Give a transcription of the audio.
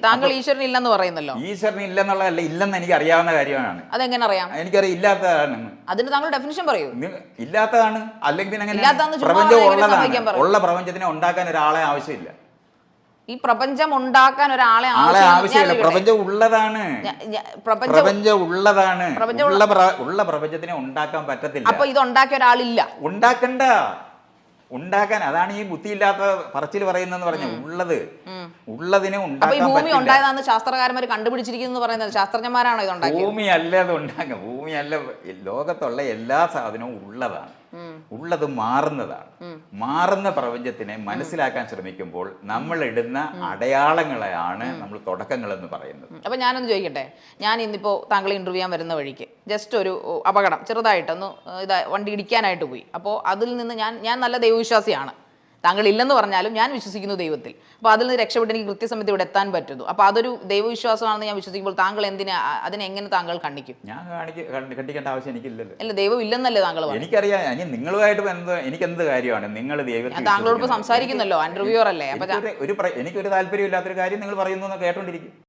താങ്കൾ ഈശ്വരൻ ഇല്ലെന്ന് പറയുന്നല്ലോ. ഈശ്വരൻ ഇല്ലെന്നുള്ളതല്ല, ഇല്ലെന്ന് എനിക്ക് അറിയാവുന്ന കാര്യമാണ്. അതെങ്ങനെ അറിയാം? എനിക്കറിയാം ഇല്ലാത്തതാണ്. അതിന് താങ്കൾ ഡെഫിനിഷൻ പറയൂ. ഇല്ലാത്തതാണ്. അല്ലെങ്കിൽ പിന്നെ ഇല്ലാത്തതെന്ന് ചുമ്മാ പ്രപഞ്ചം എങ്ങനെ ഉള്ളതാണ്. സമ്മതിക്കാൻ പറയും? ഉള്ള പ്രപഞ്ചത്തിനെ ഉണ്ടാക്കാൻ ഒരാളെ ആവശ്യമില്ല. ഈ പ്രപഞ്ചം ഉണ്ടാക്കാൻ ഒരാളെ ആവശ്യമില്ല. പ്രപഞ്ചം ഉള്ളതാണ്. പ്രപഞ്ചം ഉള്ളതാണ്. ഉള്ള പ്രപഞ്ചത്തിനെ ഉണ്ടാക്കാൻ പറ്റത്തില്ല. അപ്പൊ ഇത് ഉണ്ടാക്കിയ ഒരാളില്ല. ഉണ്ടാക്കാൻ അതാണ് ഈ ബുദ്ധിയില്ലാത്ത പറച്ചിൽ പറയുന്നെന്ന് പറഞ്ഞ ഉള്ളതിനെ ഉണ്ടാക്കാൻ ഭൂമി ഉണ്ടായതാന്ന് ശാസ്ത്രകാരന്മാർ കണ്ടുപിടിച്ചിരിക്കുന്നു പറയുന്നത് ശാസ്ത്രജ്ഞന്മാരാണോ ഇത് ഉണ്ടാക്കിയത്? ഭൂമി അല്ല അത് ഉണ്ടാക്കുക. ഭൂമിയല്ല, ലോകത്തുള്ള എല്ലാ സാധനവും ഉള്ളതാണ്. ഉള്ളത് മാറുന്നതാണ്. മാറുന്ന പ്രപഞ്ചത്തിനെ മനസ്സിലാക്കാൻ ശ്രമിക്കുമ്പോൾ നമ്മൾ ഇടുന്ന അടയാളങ്ങളെയാണ് നമ്മൾ തുടക്കങ്ങൾ എന്ന് പറയുന്നത്. അപ്പൊ ഞാനൊന്ന് ചോദിക്കട്ടെ, ഞാൻ ഇന്നിപ്പോ താങ്കളെ ഇന്റർവ്യൂ ചെയ്യാൻ വരുന്ന വഴിക്ക് ജസ്റ്റ് ഒരു അപകടം ചെറുതായിട്ടൊന്ന് വണ്ടി ഇടിക്കാനായിട്ട് പോയി. അപ്പോൾ അതിൽ നിന്ന് ഞാൻ നല്ല ദൈവവിശ്വാസിയാണ്. താങ്കൾ ഇല്ലെന്ന് പറഞ്ഞാലും ഞാൻ വിശ്വസിക്കുന്നു ദൈവത്തിൽ. അപ്പോൾ അതിൽ നിന്ന് രക്ഷപ്പെട്ട് എനിക്ക് കൃത്യസമയത്ത് ഇവിടെ എത്താൻ പറ്റുന്നു. അപ്പോൾ അതൊരു ദൈവവിശ്വാസമാണെന്ന് ഞാൻ വിശ്വസിക്കുമ്പോൾ താങ്കൾ അതിനെങ്ങനെ താങ്കൾ കണ്ണിക്കും? ഞാൻ കണ്ടിക്കേണ്ട ആവശ്യം എനിക്കില്ലല്ലോ. അല്ല, ദൈവം ഇല്ലെന്നല്ലേ താങ്കൾ? എനിക്കറിയാം. നിങ്ങളുമായിട്ട് എനിക്ക് എന്ത് കാര്യമാണ്? നിങ്ങൾ ദൈവത്തിൽ താങ്കളോട് സംസാരിക്കുന്നല്ലോ, ഇന്റർവ്യൂവർ അല്ലേ? എനിക്കൊരു താല്പര്യമില്ലാത്തൊരു കാര്യം നിങ്ങൾ പറയുന്നു കേട്ടോണ്ടിരിക്കും.